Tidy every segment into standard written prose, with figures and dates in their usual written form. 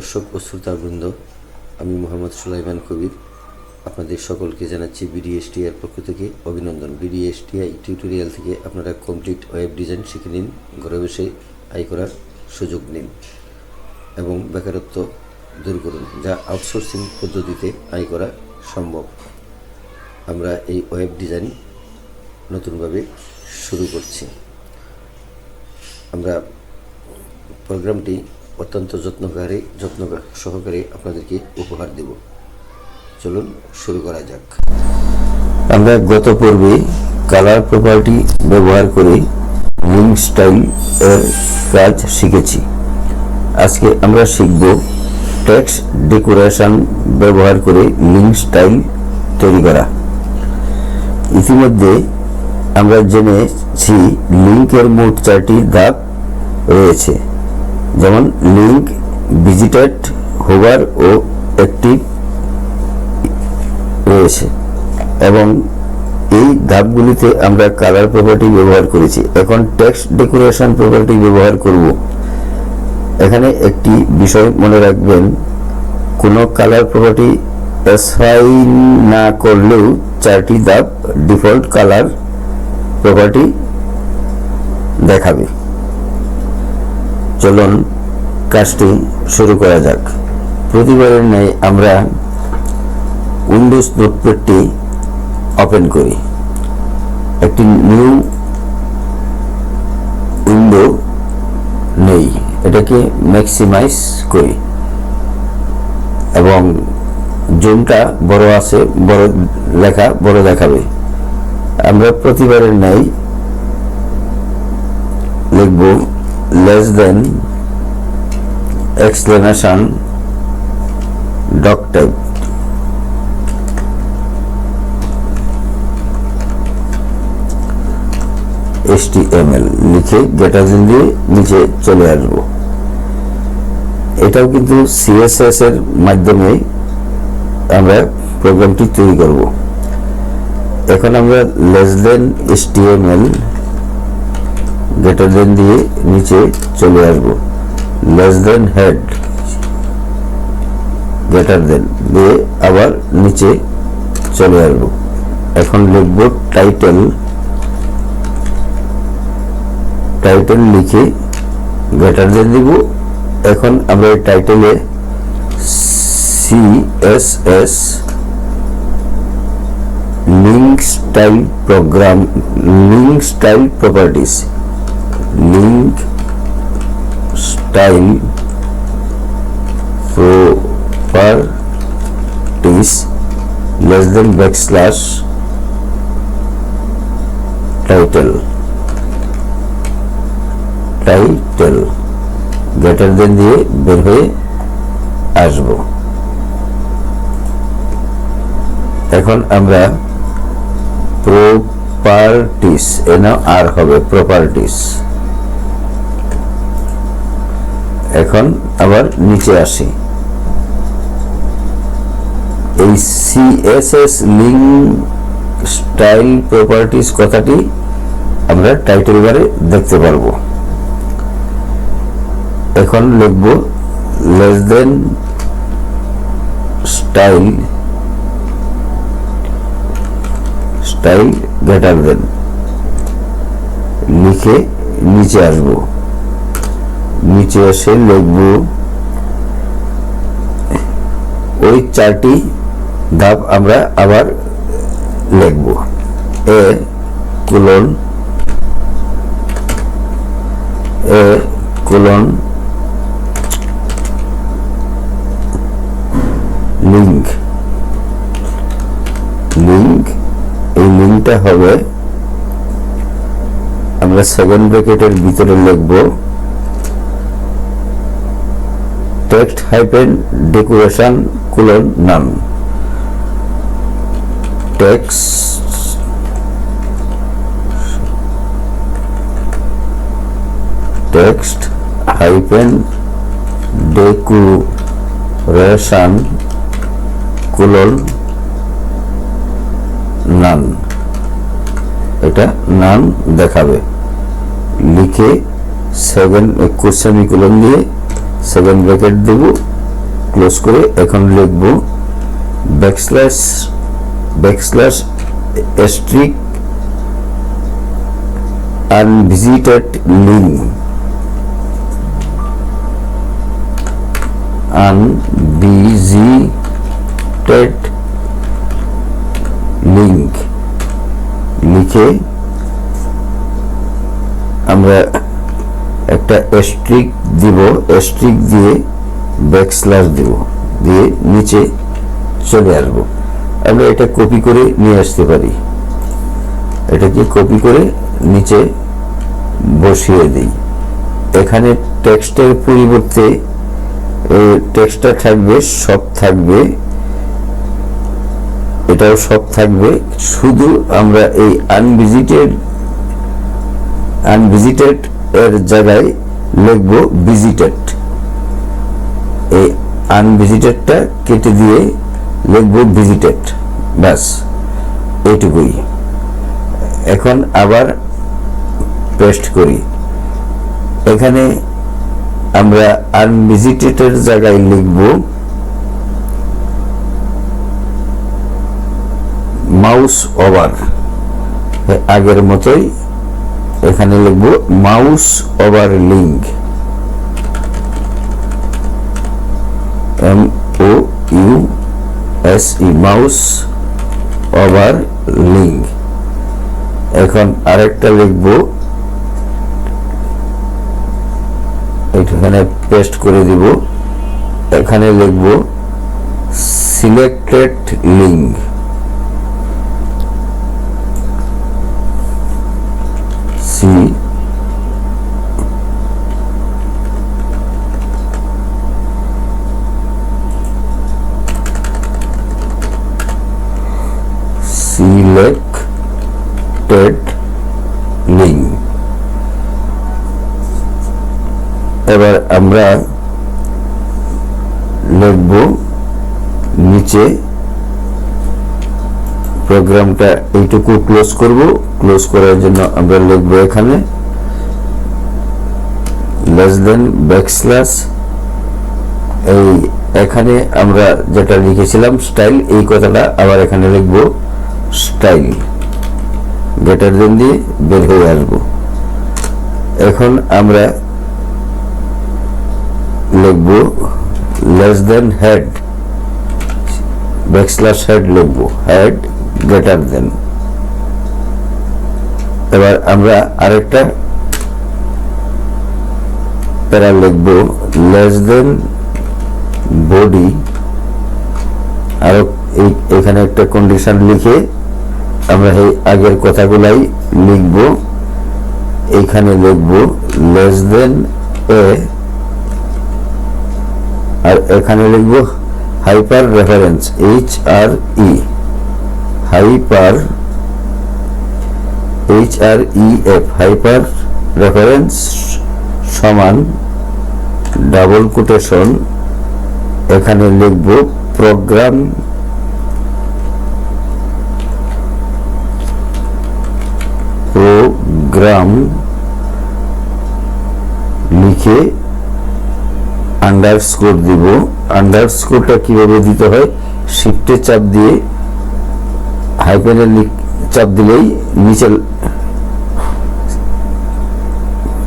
দর্শক ও শ্রোতাবৃন্দ, আমি মোহাম্মদ সুলাইমান কবির আপনাদের সকলকে জানাচ্ছি বিডিএসটিআই পক্ষ থেকে অভিনন্দন। বিডিএসটিআই টিউটোরিয়াল থেকে আপনারা কমপ্লিট ওয়েব ডিজাইন শিখে নিন, ঘরে বসে আয় করার সুযোগ নিন এবং বেকারত্ব দূর করুন, যা আউটসোর্সিং পদ্ধতিতে আয় করা সম্ভব। আমরা এই ওয়েব ডিজাইন নতুনভাবে শুরু করছি। আমরা প্রোগ্রামটি অত্যন্ত যত্ন সহকারে আপনাদেরকে উপহার দেব। চলুন শুরু করা যাক। আমরা গত পর্বে কালার প্রপার্টি ব্যবহার করে লিঙ্ক স্টাইল এর কাজ শিখেছি। আজকে আমরা শিখব টেক্সট ডেকোরেশন ব্যবহার করে লিঙ্ক স্টাইল তৈরি করা। ইতিমধ্যে আমরা জেনেছি লিঙ্কের মোট 4টি ধাপ রয়েছে, যেমন লিঙ্ক, ভিজিটেড, হোভার ও অ্যাক্টিভ রয়েছে, এবং এই ধাপগুলিতে আমরা কালার প্রপার্টি ব্যবহার করেছি। এখন টেক্সট ডেকোরেশন প্রপার্টি ব্যবহার করব। এখানে একটি বিষয় মনে রাখবেন, কোনো কালার প্রপার্টি অ্যাসাইন না করলেও 4টি ধাপ ডিফল্ট কালার প্রপার্টি দেখাবে। চলুন কাজটি শুরু করা যাক। প্রতিবারের ন্যায় আমরা উইন্ডোজ নোটপ্যাডটি ওপেন করি। একটি নিউ উইন্ডো নেই, এটাকে ম্যাক্সিমাইজ করি এবং জুমটা বড় আছে, বড় লেখা বড় দেখাবে। আমরা প্রতিবারের ন্যায় লিখব less than exclamation doc type। HTML লিখে গেটারজেন দিয়ে নিচে চলে আসব। এটাও কিন্তু CSS এর মাধ্যমে আমরা প্রোগ্রামটি তৈরি করব। এখন আমরা less than HTML greater than দিয়ে নিচে চলে আসব। Less than head greater than দিয়ে আবার নিচে চলে আসব। এখন লিখব টাইটেল। টাইটেল লিখে গ্রেটার দেন দিব। এখন আমরা এই টাইটেলে CSS link style properties link style properties less than backslash title greater than দিয়ে বের হয়ে আসব। এখন আমরা প্রপার্টিস আর হবে প্রপার্টিস। এখন আবার নিচে আসি। এই CSS লিঙ্ক স্টাইল প্রপার্টিজ কথাটি আমরা টাইটেল বারে দেখতে পারবো। এখন লিখব less than style greater than লিখে নিচে আসব। নিচে এসে লিখব ওই 4টি ধাপ আমরা আবার লিখব। এ কোলন লিঙ্ক। এই লিঙ্কটা হবে, আমরা সেকেন্ড ব্র্যাকেটের ভিতরে লিখব টেক্সট হাইফেন ডেকোরেশন কোলন নাম। টেক্সট হাইফেন ডেকোরেশন কোলন নান, এটা নাম দেখাবে। লিখে সেকেন্ড সেমিকোলন দিয়ে সেকেন্ড ব্র্যাকেট দেব, ক্লোজ করে এখন লিখব ব্যাকস্ল্যাশ স্ট্রিক আনভিজিটেড লিঙ্ক লিখে আমরা একটা স্ট্রিক দিব, স্ট্রিক দিয়ে ব্যাকস্ল্যাশ দিব, দিয়ে নিচে চলে আসব। আমরা এটা কপি করে নিয়ে আসতে পারি, এটাকে কপি করে নিচে বসিয়ে দিই। এখানে টেক্সটের পরিবর্তে টেক্সটটা থাকবে, সব থাকবে, এটাও সব থাকবে, শুধু আমরা এই আনভিজিটেড এর জায়গায় লিখব ভিজিটেড। এই আনভিজিটেডটা কেটে দিয়ে লিখব ভিজিটেড, ব্যাস এইটুকুই। এখন আবার পেস্ট করি, এখানে আমরা আনভিজিটেডের জায়গায় লিখব মাউস ওভার, আগের মতোই এখানে লিখব mouse over link, MOUSE, mouse over link. এখন আরেকটা লিখব, এখানে পেস্ট করে দিব, এখানে লিখব সিলেক্টেড লিঙ্ক, সিলেক্টেড লিঙ্ক। এবার আমরা লিখব নিচে, প্রোগ্রামটা এইটুকু ক্লোজ করব। ক্লোজ করার জন্য আমরা লিখব এখানে লেস দেন ব্যাকস্ল্যাশ, এই এখানে আমরা যেটা লিখেছিলাম স্টাইল, এই কথাটা আবার এখানে লিখব স্টাইল, গ্রেটার দেন দিয়ে বের হয়ে আসবো। এখন আমরা লিখব less than head, backslash head লিখব, হেড গ্রেটার দেন। এবার আমরা আরেকটা প্যারা লিখব লেস দেন বডি, আর এখানে একটা কন্ডিশন লিখে আমরা এই আগের কথাগুলাই লিখব। এখানে লিখব লেস দেন এ, আর এখানে লিখব hyper reference, HRE, hyper HREF, hyper reference সমান ডাবল কোটেশন, এখানে লিখব প্রোগ্রাম লিখে আন্ডারস্কোর দিব। আন্ডারস্কোরটা কিভাবে দিতে হয়, শিফটে চাপ দিয়ে হাইফেনের চাপ দিলেই নিচে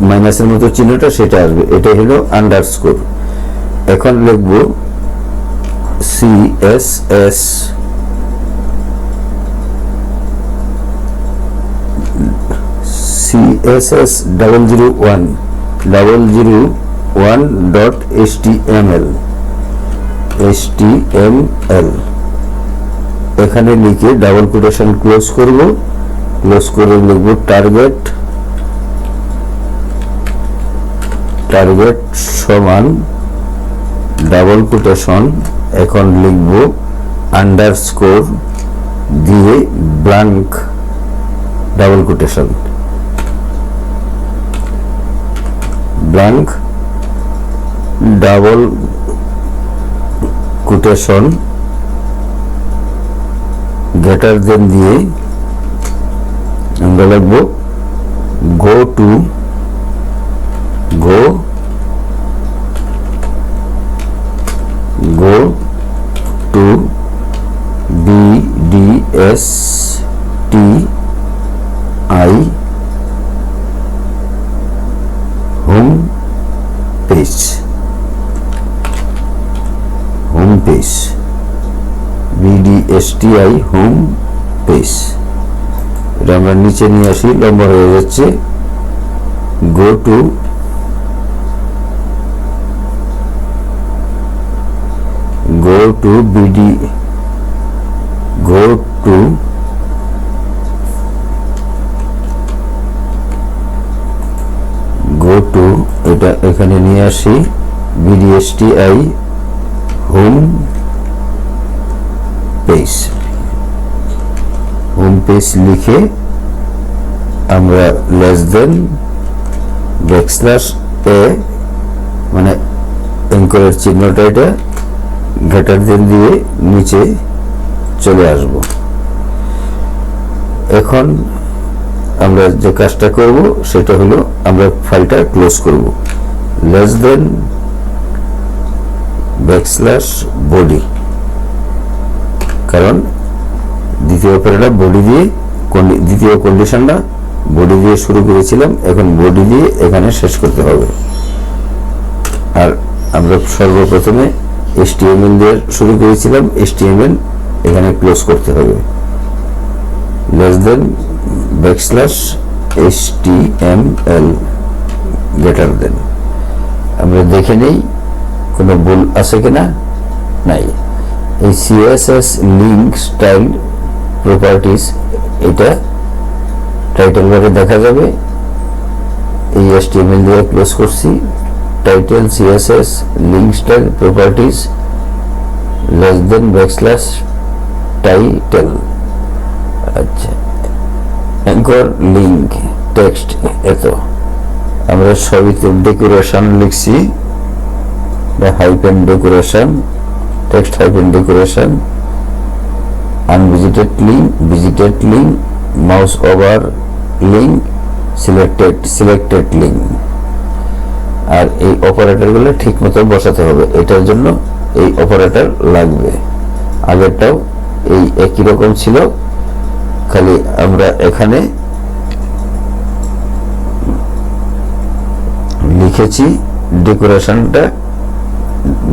মাইনাসের মতো চিহ্নটা সেটা আসবে, এটাই হলো আন্ডারস্কোর। এখন লিখব CSS .html এখানে লিখে ডাবল কোটেশন ক্লোজ করব, ক্লোজ করে লিখব টার্গেট সমান ডাবল কোটেশন, এখন লিখব আন্ডারস্কোর দিয়ে blank double quotation, blank double quotation greater than দিয়ে আমরা লিখব গো go to BDSTI home page, BDSTI home page। এটা আমরা নিচে নিয়ে আসি, লম্বা হয়ে যাচ্ছে। go to এটা এখানে নিয়ে আসি BDSTI হোম পেজ লিখে আমরা লেস দেন \a মানে অ্যাঙ্করের চিহ্নটা, এটা গ্রেটার দেন দিয়ে নিচে চলে আসব। এখন আমরা যে কাজটা করব সেটা হলো আমরা ফাইলটা ক্লোজ করব। লেস দেন \body, কারণ দ্বিতীয় প্যারাগ্রাফ বডি দিয়ে, দ্বিতীয় কন্ডিশনটা বডি দিয়ে শুরু করেছিলাম, এখন বডি দিয়ে এখানে শেষ করতে হবে। আর আমরা সর্বপ্রথমে HTML দিয়ে শুরু করেছিলাম, HTML এখানে ক্লোজ করতে হবে। Less than \HTML greater than. আমরা দেখে নেই কোনো ভুল আছে কিনা, নাই। এই CSS লিঙ্ক স্টাইল প্রপার্টিস, এটা টাইটেল বারে দেখা যাবে। এই HTML দিয়ে ক্লোজ করছি। Title CSS link style properties less than \title। আচ্ছা, অ্যাঙ্কর লিঙ্ক টেক্সট, এত আমরা সবই তো ডেকোরেশন লিখছি, hyphen decoration, text hyphen decoration, unvisited link, visited link, mouse over link, selected link. আর এই অপারেটরগুলো ঠিক মতো বসাতে হবে, এটার জন্য এই অপারেটর লাগবে। আগেরটাও এই একই রকম ছিল, খালি আমরা এখানে লিখেছি ডেকোরেশনটা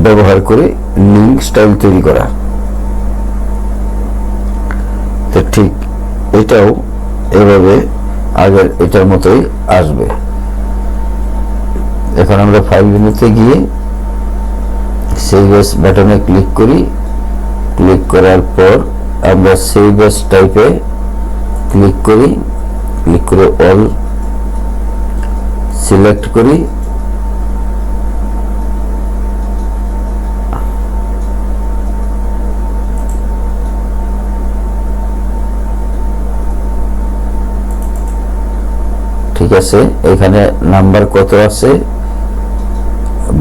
ব্যবহার করে লিঙ্ক স্টাইল তৈরি করা। তো ঠিক এটাও এভাবে আগের এটার মতোই আসবে। এখন আমরা ফাইল মেনুতে গিয়ে সেভ এস বাটনে ক্লিক করি। ক্লিক করার পর আমরা সেভ এস টাইপে ক্লিক করি। ক্লিক করে অল সিলেক্ট করি। ঠিক আছে, এখানে নাম্বার কত আছে?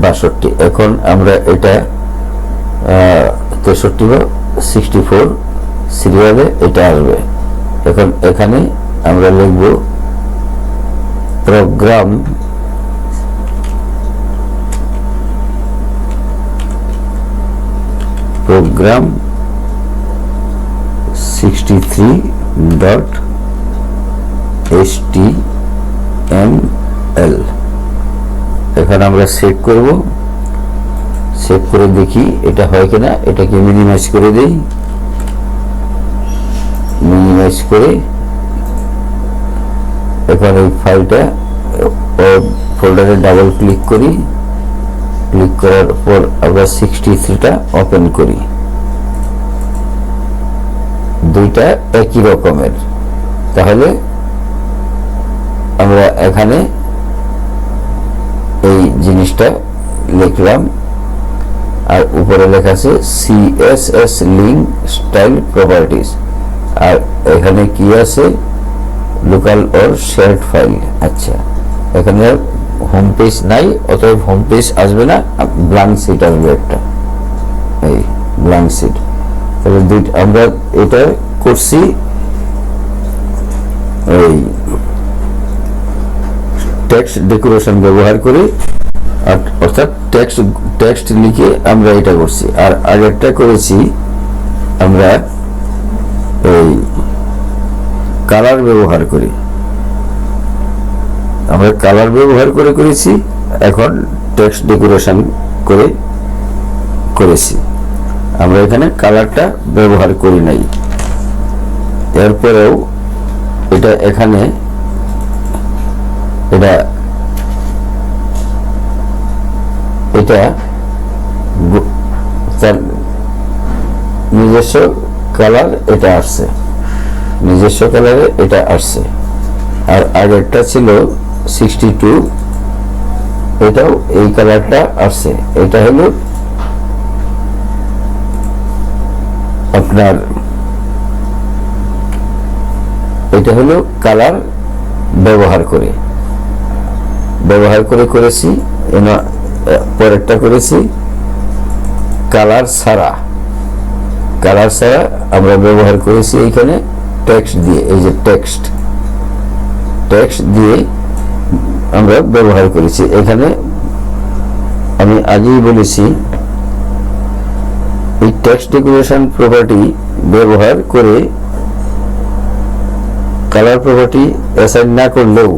62। এখন আমরা এটা 63 বা 64 সিরিয়ালে এটা আসবে। এখন এখানে আমরা লিখব প্রোগ্রাম program 63.html। এখন আমরা সেভ করব। সেভ করে দেখি এটা হয় কিনা। এটাকে মিনিমাইজ করে দেই। মিনিমাইজ করে এখন এই ফাইলটা ফোল্ডারে ডাবল ক্লিক করি। ক্লিক করার পর আমরা 63টা ওপেন করি। দুইটা একই রকমের। তাহলে আমরা এখানে এই জিনিসটা লিখলাম, আর উপরে লেখা আছে CSS লিঙ্ক স্টাইল প্রপার্টিস, আর এখানে কি আছে? Local or shared file. আচ্ছা, এখানে হোম পেজ নাই, অতএব হোম পেজ আসবে না, ব্ল্যাঙ্ক সিট আসবে একটা, এই ব্ল্যাঙ্ক সিট। তাহলে আমরা এটা করছি এই টেক্সট ডেকোরেশন ব্যবহার করে অর্থাৎ টেক্সট লিখে আমরা এটা করছি। আর আগেরটা করেছি আমরা এই কালার ব্যবহার করি, আমরা কালার ব্যবহার করে করেছি। এখন টেক্সট ডেকোরেশন করে করেছি, আমরা এখানে কালারটা ব্যবহার করি নাই। এরপরেও এটা এখানে এটা তার নিজস্ব কালার, এটা আসছে নিজস্ব কালারে, এটা আসছে। আর আগেরটা ছিল 62, এটাও এই কালারটা আসছে। এটা হলো আপনার, এটা হলো কালার ব্যবহার করে করেছি। পরেরটা করেছি কালার ছাড়া আমরা ব্যবহার করেছি এইখানে টেক্সট দিয়ে। এই যে টেক্সট দিয়ে আমরা ব্যবহার করেছি। এখানে আমি আগেই বলেছি এই টেক্সট ডেকোরেশন প্রপার্টি ব্যবহার করে কালার প্রপার্টি অ্যাসাইন না করলেও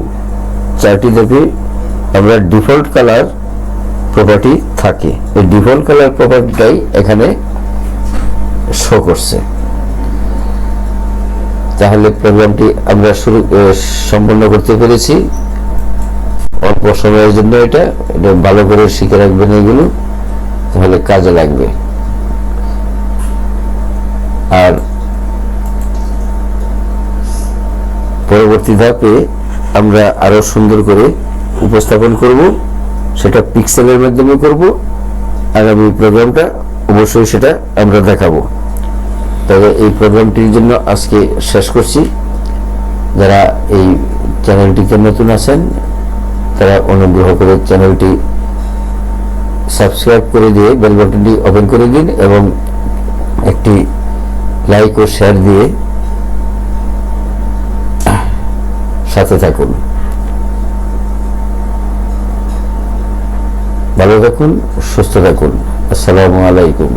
চারটি ধাপে আমরা ডিফল্ট কালার প্রপার্টি থাকে। এই ডিফল্ট কালার প্রপার্টিটাই এখানে শো করছে। তাহলে প্রোগ্রামটি আমরা সম্পন্ন করতে পেরেছি অল্প সময়ের জন্য। এটা ভালো করে শিখে রাখবেন, এগুলো তাহলে কাজে লাগবে। আর পরবর্তী ধাপে আমরা আরো সুন্দর করে উপস্থাপন করব, সেটা পিক্সেলের মাধ্যমে করব। আগামী প্রোগ্রামটা অবশ্যই সেটা আমরা দেখাবো। তবে এই প্রোগ্রামটির জন্য আজকে শেষ করছি। যারা এই চ্যানেলটিতে নতুন আছেন তারা অনুগ্রহ করে চ্যানেলটি সাবস্ক্রাইব করে দিয়ে বেল বাটনটি ওপেন করে দিন এবং একটি লাইক ও শেয়ার দিয়ে সাথে থাকুন। ভালো থাকুন, সুস্থ থাকুন। আসসালামু আলাইকুম।